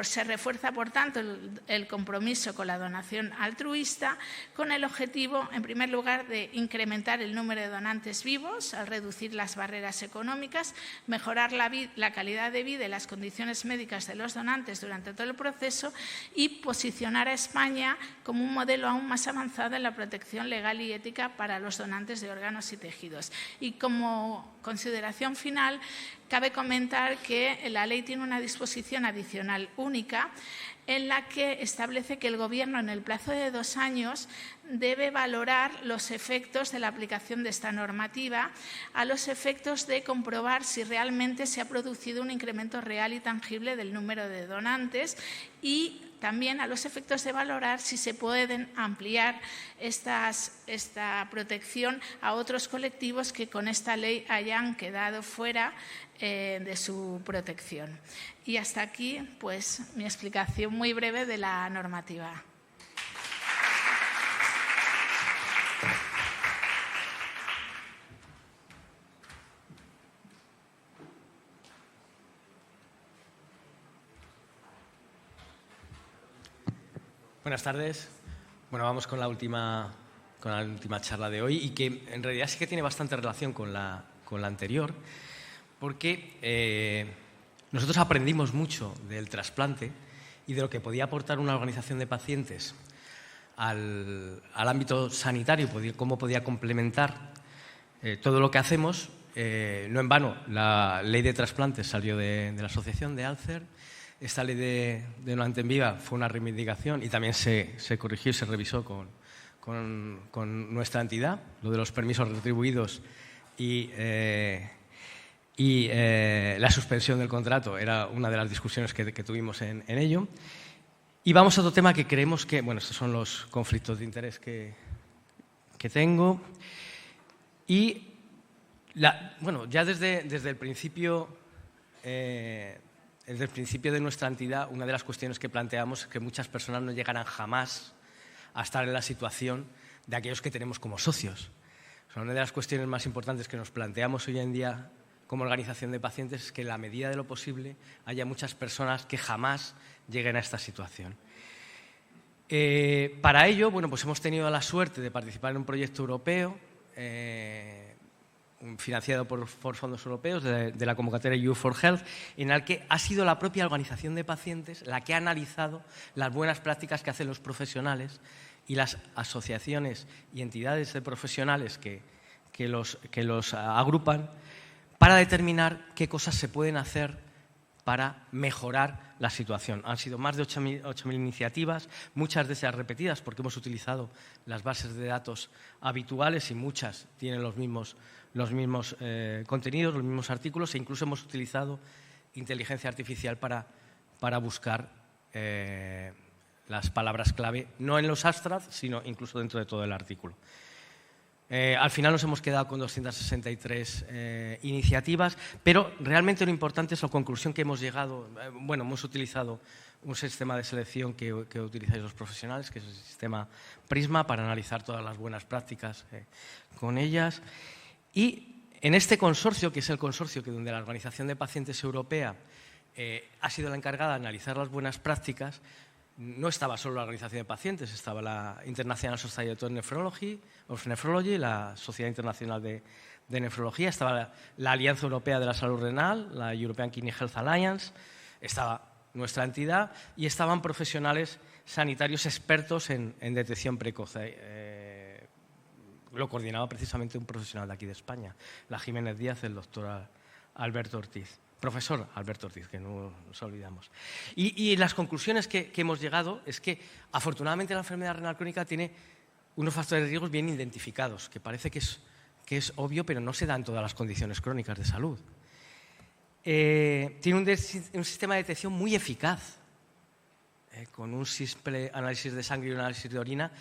S5: Se refuerza, por tanto, el compromiso con la donación altruista, con el objetivo, en primer lugar, de incrementar el número de donantes vivos al reducir las barreras económicas, mejorar la calidad de vida y las condiciones médicas de los donantes durante todo el proceso y posicionar a España como un modelo aún más avanzado en la protección legal y ética para los donantes de órganos y tejidos. Y como consideración final, cabe comentar que la ley tiene una disposición adicional única en la que establece que el Gobierno, en el plazo de 2 años, debe valorar los efectos de la aplicación de esta normativa a los efectos de comprobar si realmente se ha producido un incremento real y tangible del número de donantes y también a los efectos de valorar si se pueden ampliar esta protección a otros colectivos que con esta ley hayan quedado fuera de su protección. Y hasta aquí, pues, mi explicación muy breve de la normativa.
S6: Buenas tardes. Bueno, vamos con la última charla de hoy y que en realidad sí que tiene bastante relación con la anterior, porque nosotros aprendimos mucho del trasplante y de lo que podía aportar una organización de pacientes al ámbito sanitario, cómo podía complementar todo lo que hacemos. No en vano, la ley de trasplantes salió de la asociación de Alcer. Esta ley de donante en vida fue una reivindicación y también se corrigió y se revisó con nuestra entidad, lo de los permisos retribuidos y la suspensión del contrato era una de las discusiones que tuvimos en ello. Y vamos a otro tema que creemos que, bueno, estos son los conflictos de interés que tengo. Y, bueno, ya desde el principio... Desde el principio de nuestra entidad, una de las cuestiones que planteamos es que muchas personas no llegarán jamás a estar en la situación de aquellos que tenemos como socios. O sea, una de las cuestiones más importantes que nos planteamos hoy en día como organización de pacientes es que en la medida de lo posible haya muchas personas que jamás lleguen a esta situación. Para ello, bueno, pues hemos tenido la suerte de participar en un proyecto europeo financiado por fondos europeos de la convocatoria EU for Health, en el que ha sido la propia organización de pacientes la que ha analizado las buenas prácticas que hacen los profesionales y las asociaciones y entidades de profesionales que los agrupan para determinar qué cosas se pueden hacer para mejorar la situación. Han sido más de 8.000 iniciativas, muchas de ellas repetidas porque hemos utilizado las bases de datos habituales y muchas tienen los mismos contenidos, los mismos artículos, e incluso hemos utilizado inteligencia artificial para buscar las palabras clave, no en los abstracts, sino incluso dentro de todo el artículo. Al final nos hemos quedado con 263 iniciativas, pero realmente lo importante es la conclusión que hemos llegado. Bueno, hemos utilizado un sistema de selección que utilizáis los profesionales, que es el sistema Prisma, para analizar todas las buenas prácticas con ellas. Y en este consorcio, que es el consorcio donde la Organización de Pacientes Europea ha sido la encargada de analizar las buenas prácticas, no estaba solo la Organización de Pacientes, estaba la International Society of Nephrology, la Sociedad Internacional de Nefrología, estaba la Alianza Europea de la Salud Renal, la European Kidney Health Alliance, estaba nuestra entidad y estaban profesionales sanitarios expertos en detección precoz. Lo coordinaba precisamente un profesional de aquí de España, la Jiménez Díaz, el doctor Alberto Ortiz. Profesor Alberto Ortiz, que no nos olvidamos. Y las conclusiones que hemos llegado es que, afortunadamente, la enfermedad renal crónica tiene unos factores de riesgo bien identificados, que parece que es obvio, pero no se dan todas las condiciones crónicas de salud. Tiene un sistema de detección muy eficaz. Con un simple análisis de sangre y un análisis de orina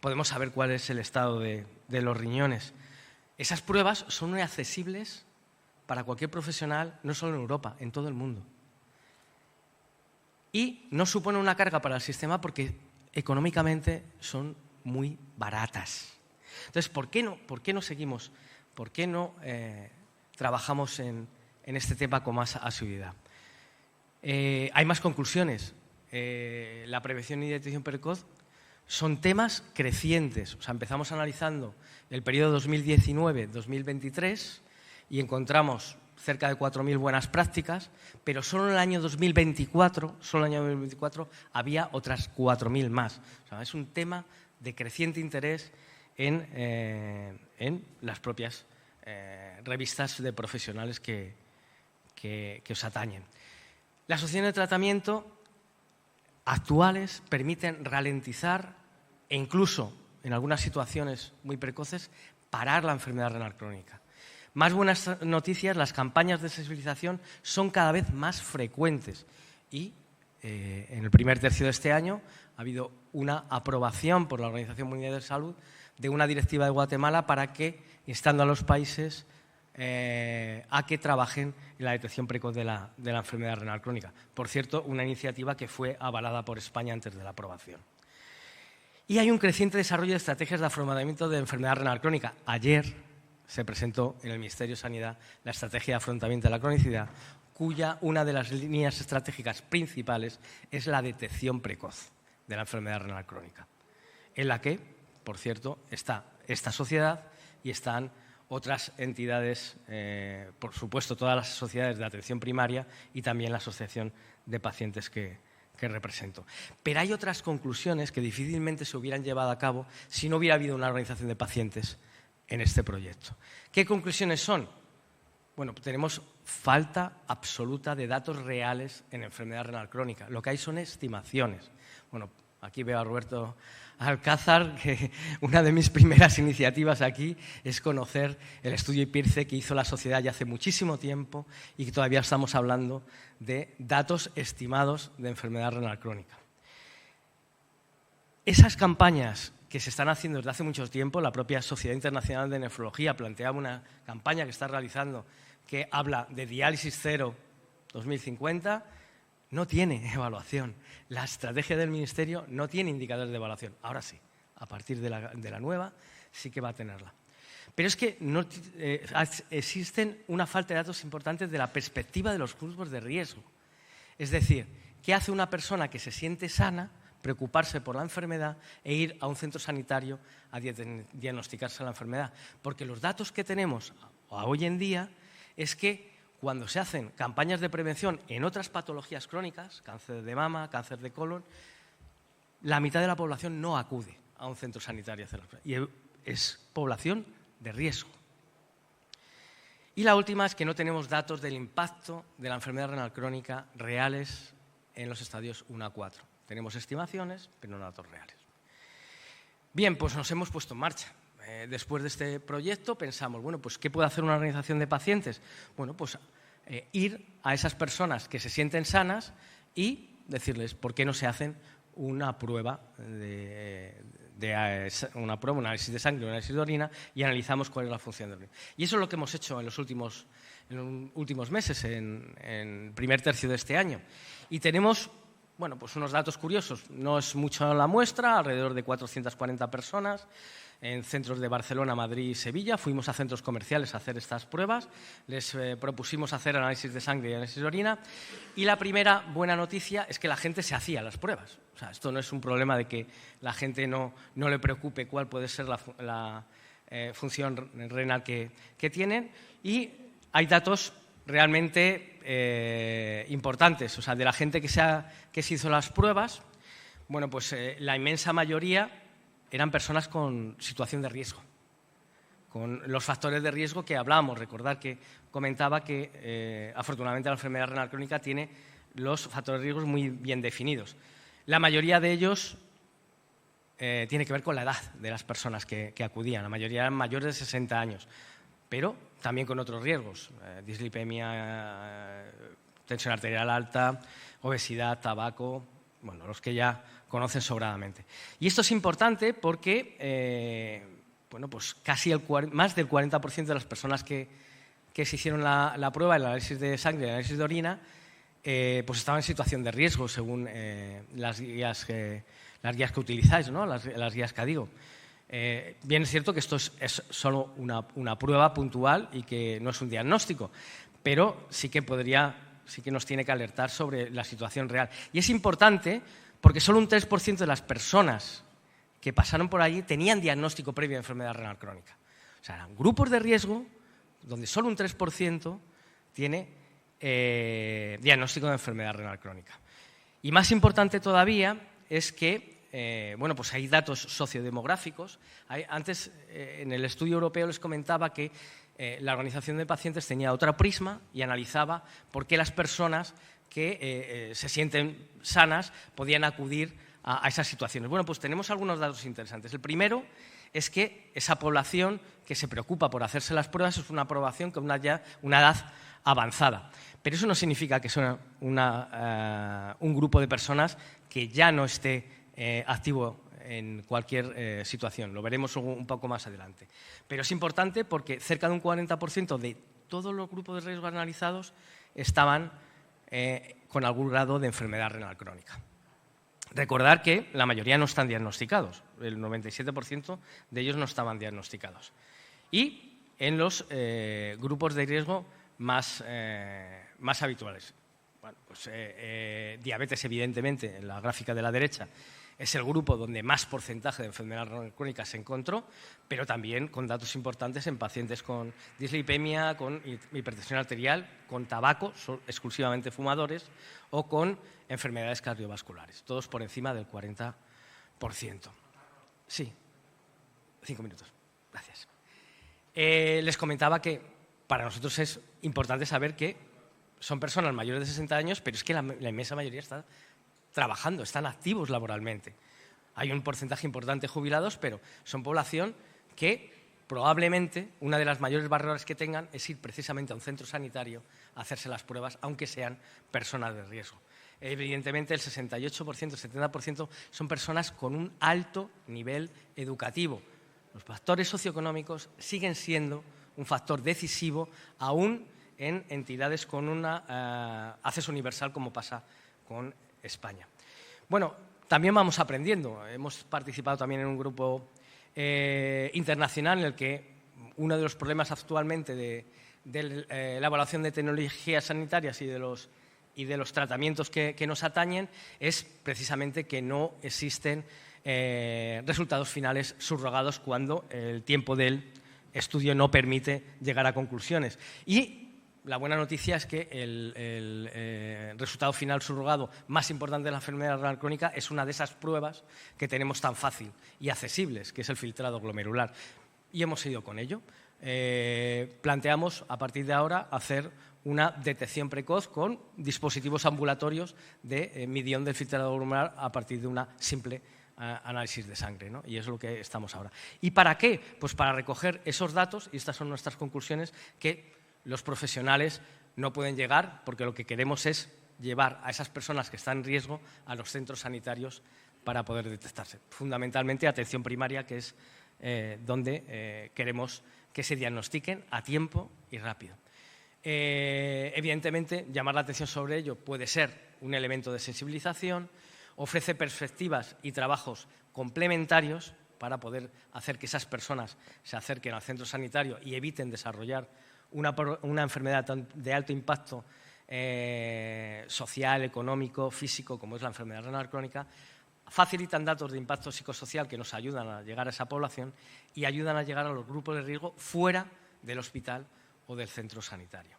S6: podemos saber cuál es el estado de los riñones. Esas pruebas son muy accesibles para cualquier profesional, no solo en Europa, en todo el mundo. Y no supone una carga para el sistema porque económicamente son muy baratas. Entonces, ¿por qué no seguimos? ¿Por qué no trabajamos en este tema con más asiduidad? Hay más conclusiones. La prevención y detección precoz son temas crecientes. O sea, empezamos analizando el periodo 2019-2023 y encontramos cerca de 4.000 buenas prácticas, pero solo en el año 2024, había otras 4.000 más. O sea, es un tema de creciente interés en las propias revistas de profesionales que os atañen. Las opciones de tratamiento actuales permiten ralentizar e incluso, en algunas situaciones muy precoces, parar la enfermedad renal crónica. Más buenas noticias, las campañas de sensibilización son cada vez más frecuentes y en el primer tercio de este año ha habido una aprobación por la Organización Mundial de Salud de una directiva de Guatemala para que, instando a los países a que trabajen en la detección precoz de la enfermedad renal crónica. Por cierto, una iniciativa que fue avalada por España antes de la aprobación. Y hay un creciente desarrollo de estrategias de afrontamiento de enfermedad renal crónica. Ayer se presentó en el Ministerio de Sanidad la Estrategia de Afrontamiento de la Cronicidad, cuya una de las líneas estratégicas principales es la detección precoz de la enfermedad renal crónica, en la que, por cierto, está esta sociedad y están otras entidades, por supuesto, todas las sociedades de atención primaria y también la Asociación de Pacientes que represento. Pero hay otras conclusiones que difícilmente se hubieran llevado a cabo si no hubiera habido una organización de pacientes en este proyecto. ¿Qué conclusiones son? Bueno, tenemos falta absoluta de datos reales en enfermedad renal crónica. Lo que hay son estimaciones. Bueno, aquí veo a Roberto Alcázar, que una de mis primeras iniciativas aquí es conocer el estudio IPIRCE que hizo la sociedad ya hace muchísimo tiempo y que todavía estamos hablando de datos estimados de enfermedad renal crónica. Esas campañas que se están haciendo desde hace mucho tiempo, la propia Sociedad Internacional de Nefrología planteaba una campaña que está realizando que habla de diálisis cero 2050, no tiene evaluación. La estrategia del Ministerio no tiene indicadores de evaluación. Ahora sí, a partir de la nueva sí que va a tenerla. Pero es que existen una falta de datos importantes de la perspectiva de los grupos de riesgo. Es decir, ¿qué hace una persona que se siente sana preocuparse por la enfermedad e ir a un centro sanitario a diagnosticarse la enfermedad? Porque los datos que tenemos hoy en día es que cuando se hacen campañas de prevención en otras patologías crónicas, cáncer de mama, cáncer de colon, la mitad de la población no acude a un centro sanitario a hacer la enfermedad. Y es población de riesgo. Y la última es que no tenemos datos del impacto de la enfermedad renal crónica reales en los estadios 1 a 4. Tenemos estimaciones, pero no datos reales. Bien, pues nos hemos puesto en marcha. Después de este proyecto pensamos, bueno, pues ¿qué puede hacer una organización de pacientes? Bueno, pues ir a esas personas que se sienten sanas y decirles por qué no se hacen una prueba, un análisis de sangre, un análisis de orina, y analizamos cuál es la función de orina. Y eso es lo que hemos hecho en los últimos meses, en el primer tercio de este año. Y tenemos, bueno, pues unos datos curiosos. No es mucho la muestra, alrededor de 440 personas, en centros de Barcelona, Madrid y Sevilla. Fuimos a centros comerciales a hacer estas pruebas. Les propusimos hacer análisis de sangre y análisis de orina. Y la primera buena noticia es que la gente se hacía las pruebas. O sea, esto no es un problema de que la gente no le preocupe cuál puede ser la función renal que tienen. Y hay datos realmente importantes. O sea, de la gente que se hizo las pruebas, bueno, pues la inmensa mayoría eran personas con situación de riesgo, con los factores de riesgo que hablábamos. Recordad que comentaba que afortunadamente la enfermedad renal crónica tiene los factores de riesgo muy bien definidos. La mayoría de ellos tiene que ver con la edad de las personas que acudían. La mayoría eran mayores de 60 años, pero también con otros riesgos, dislipemia, tensión arterial alta, obesidad, tabaco, bueno, los que ya conocen sobradamente. Y esto es importante porque bueno, pues más del 40% de las personas que se hicieron la prueba, el análisis de sangre y el análisis de orina, pues estaban en situación de riesgo según las guías que utilizáis, ¿no? las guías CADIGO. Bien es cierto que esto es solo una prueba puntual y que no es un diagnóstico, pero sí que nos tiene que alertar sobre la situación real. Y es importante porque solo un 3% de las personas que pasaron por allí tenían diagnóstico previo de enfermedad renal crónica. O sea, eran grupos de riesgo donde solo un 3% tiene diagnóstico de enfermedad renal crónica. Y más importante todavía es que bueno, pues hay datos sociodemográficos. Antes, en el estudio europeo les comentaba que la organización de pacientes tenía otro prisma y analizaba por qué las personas que se sienten sanas podían acudir a esas situaciones. Bueno, pues tenemos algunos datos interesantes. El primero es que esa población que se preocupa por hacerse las pruebas es una población con una edad avanzada. Pero eso no significa que sea un grupo de personas que ya no esté activo en cualquier situación. Lo veremos un poco más adelante. Pero es importante porque cerca de un 40% de todos los grupos de riesgo analizados estaban con algún grado de enfermedad renal crónica. Recordar que la mayoría no están diagnosticados, el 97% de ellos no estaban diagnosticados. Y en los grupos de riesgo más habituales. Bueno, pues, diabetes, evidentemente, en la gráfica de la derecha, es el grupo donde más porcentaje de enfermedad renal crónica se encontró, pero también con datos importantes en pacientes con dislipemia, con hipertensión arterial, con tabaco, son exclusivamente fumadores, o con enfermedades cardiovasculares, todos por encima del 40%. Sí, 5 minutos, gracias. Les comentaba que para nosotros es importante saber que son personas mayores de 60 años, pero es que la inmensa mayoría está trabajando, están activos laboralmente. Hay un porcentaje importante de jubilados, pero son población que probablemente una de las mayores barreras que tengan es ir precisamente a un centro sanitario a hacerse las pruebas, aunque sean personas de riesgo. Evidentemente, el 68%, el 70% son personas con un alto nivel educativo. Los factores socioeconómicos siguen siendo un factor decisivo aún en entidades con un acceso universal como pasa con España. Bueno, también vamos aprendiendo. Hemos participado también en un grupo internacional en el que uno de los problemas actualmente de la evaluación de tecnologías sanitarias y de los tratamientos que nos atañen es precisamente que no existen resultados finales subrogados cuando el tiempo del estudio no permite llegar a conclusiones. Y la buena noticia es que el resultado final subrogado más importante de la enfermedad renal crónica es una de esas pruebas que tenemos tan fácil y accesibles, que es el filtrado glomerular. Y hemos ido con ello. Planteamos, a partir de ahora, hacer una detección precoz con dispositivos ambulatorios de medición del filtrado glomerular a partir de una simple análisis de sangre, ¿no? Y es lo que estamos ahora. ¿Y para qué? Pues para recoger esos datos, y estas son nuestras conclusiones, que los profesionales no pueden llegar porque lo que queremos es llevar a esas personas que están en riesgo a los centros sanitarios para poder detectarse. Fundamentalmente atención primaria, que es donde queremos que se diagnostiquen a tiempo y rápido. Evidentemente, llamar la atención sobre ello puede ser un elemento de sensibilización, ofrece perspectivas y trabajos complementarios para poder hacer que esas personas se acerquen al centro sanitario y eviten desarrollar una enfermedad de alto impacto social, económico, físico, como es la enfermedad renal crónica. Facilitan datos de impacto psicosocial que nos ayudan a llegar a esa población y ayudan a llegar a los grupos de riesgo fuera del hospital o del centro sanitario.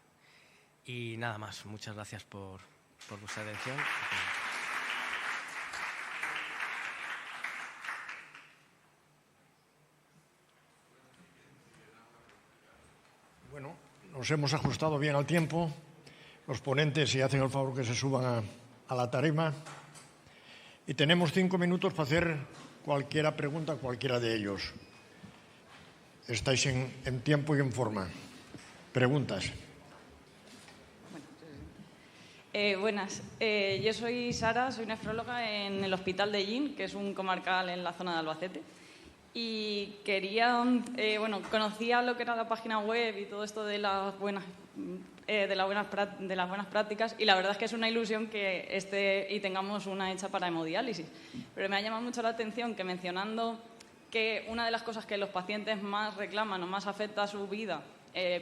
S6: Y nada más, muchas gracias por vuestra atención.
S4: Bueno, nos hemos ajustado bien al tiempo. Los ponentes, si hacen el favor que se suban a la tarima. Y tenemos 5 minutos para hacer cualquier pregunta a cualquiera de ellos. Estáis en tiempo y en forma. Preguntas.
S7: Buenas. Yo soy Sara, soy nefróloga en el Hospital de Ellín, que es un comarcal en la zona de Albacete. Y quería, conocía lo que era la página web y todo esto de las buenas prácticas, y la verdad es que es una ilusión que tengamos una hecha para hemodiálisis. Pero me ha llamado mucho la atención que, mencionando que una de las cosas que los pacientes más reclaman o más afecta a su vida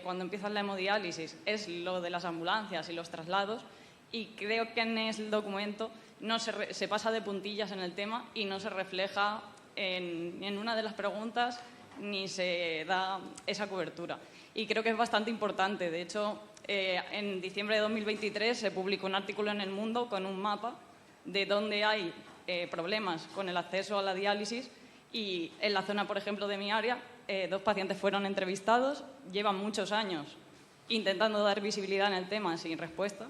S7: cuando empiezan la hemodiálisis es lo de las ambulancias y los traslados, y creo que en el documento no se pasa de puntillas en el tema y no se refleja en una de las preguntas ni se da esa cobertura. Y creo que es bastante importante. De hecho, en diciembre de 2023 se publicó un artículo en El Mundo con un mapa de dónde hay problemas con el acceso a la diálisis, y en la zona, por ejemplo, de mi área, 2 pacientes fueron entrevistados, llevan muchos años intentando dar visibilidad en el tema sin respuesta,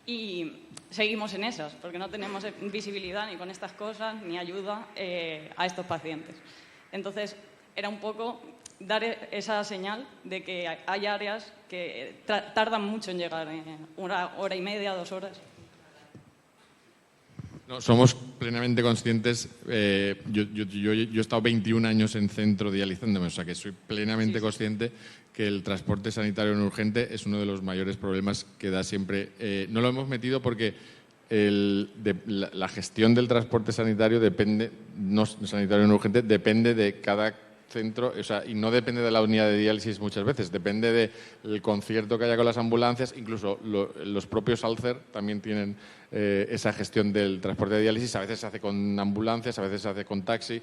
S7: y seguimos en esas, porque no tenemos visibilidad ni con estas cosas ni ayuda a estos pacientes. Entonces, era un poco dar esa señal de que hay áreas que tardan mucho en llegar, una hora y media, 2 horas.
S3: No, somos plenamente conscientes. Yo he estado 21 años en centro dializándome, o sea que soy plenamente consciente que el transporte sanitario no urgente es uno de los mayores problemas que da siempre. No lo hemos metido porque la gestión del transporte sanitario depende, no sanitario no urgente, depende de cada centro, o sea, y no depende de la unidad de diálisis muchas veces, depende del concierto que haya con las ambulancias. Incluso los propios Alcer también tienen esa gestión del transporte de diálisis. A veces se hace con ambulancias, a veces se hace con taxi,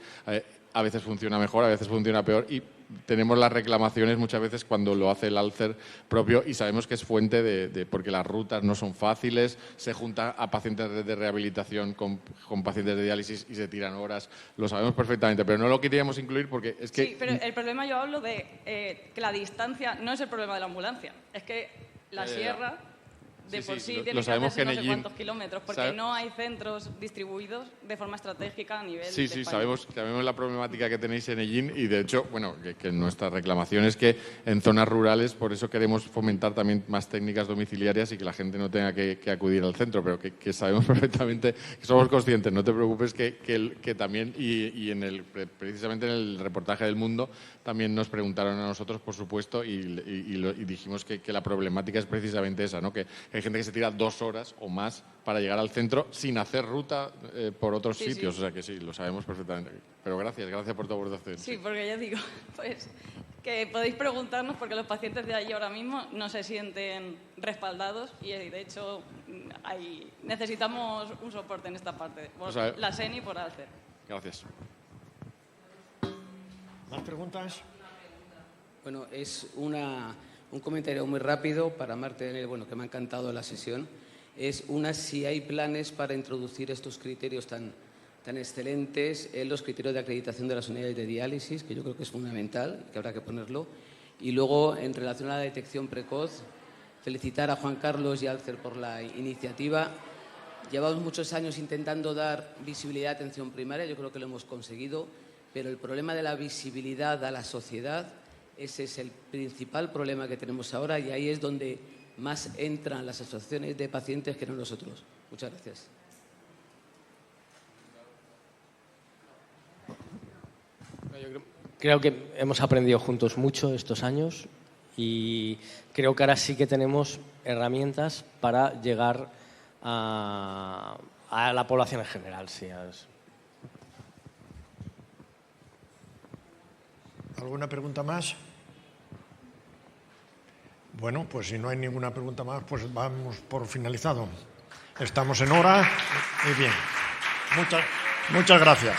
S3: a veces funciona mejor, a veces funciona peor, y tenemos las reclamaciones muchas veces cuando lo hace el Alcer propio, y sabemos que es fuente porque las rutas no son fáciles, se junta a pacientes de rehabilitación con pacientes de diálisis y se tiran horas. Lo sabemos perfectamente, pero no lo queríamos incluir porque es que...
S7: Sí, pero el problema, yo hablo de que la distancia no es el problema de la ambulancia, es que la sierra... de por sí tiene que hacerse no sé cuántos kilómetros, porque no hay centros distribuidos de forma estratégica a nivel de España.
S3: Sabemos la problemática que tenéis en Ellín, y de hecho, bueno, que nuestra reclamación es que en zonas rurales, por eso queremos fomentar también más técnicas domiciliarias y que la gente no tenga que acudir al centro, pero que sabemos perfectamente, que somos conscientes, no te preocupes, que también, y precisamente en el reportaje del Mundo también nos preguntaron a nosotros, por supuesto, y dijimos que la problemática es precisamente esa, ¿no? Que hay gente que se tira 2 horas o más para llegar al centro sin hacer ruta por otros sitios. Sí. O sea que sí, lo sabemos perfectamente. Pero gracias por tu aportación.
S7: Sí, porque ya digo, pues que podéis preguntarnos, porque los pacientes de allí ahora mismo no se sienten respaldados, y de hecho necesitamos un soporte en esta parte, por la SENI y por Alcer.
S3: Gracias.
S4: ¿Más preguntas?
S8: Bueno, es un comentario muy rápido para Marta, que me ha encantado la sesión. Es si hay planes para introducir estos criterios tan excelentes en los criterios de acreditación de las unidades de diálisis, que yo creo que es fundamental, que habrá que ponerlo. Y luego, en relación a la detección precoz, felicitar a Juan Carlos y a Alcer por la iniciativa. Llevamos muchos años intentando dar visibilidad a atención primaria, yo creo que lo hemos conseguido, pero el problema de la visibilidad a la sociedad, ese es el principal problema que tenemos ahora, y ahí es donde más entran las asociaciones de pacientes que no nosotros. Muchas gracias.
S6: Creo que hemos aprendido juntos mucho estos años y creo que ahora sí que tenemos herramientas para llegar a la población en general. Sí.
S4: ¿Alguna pregunta más? Bueno, pues si no hay ninguna pregunta más, pues vamos por finalizado. Estamos en hora y bien. Muchas gracias.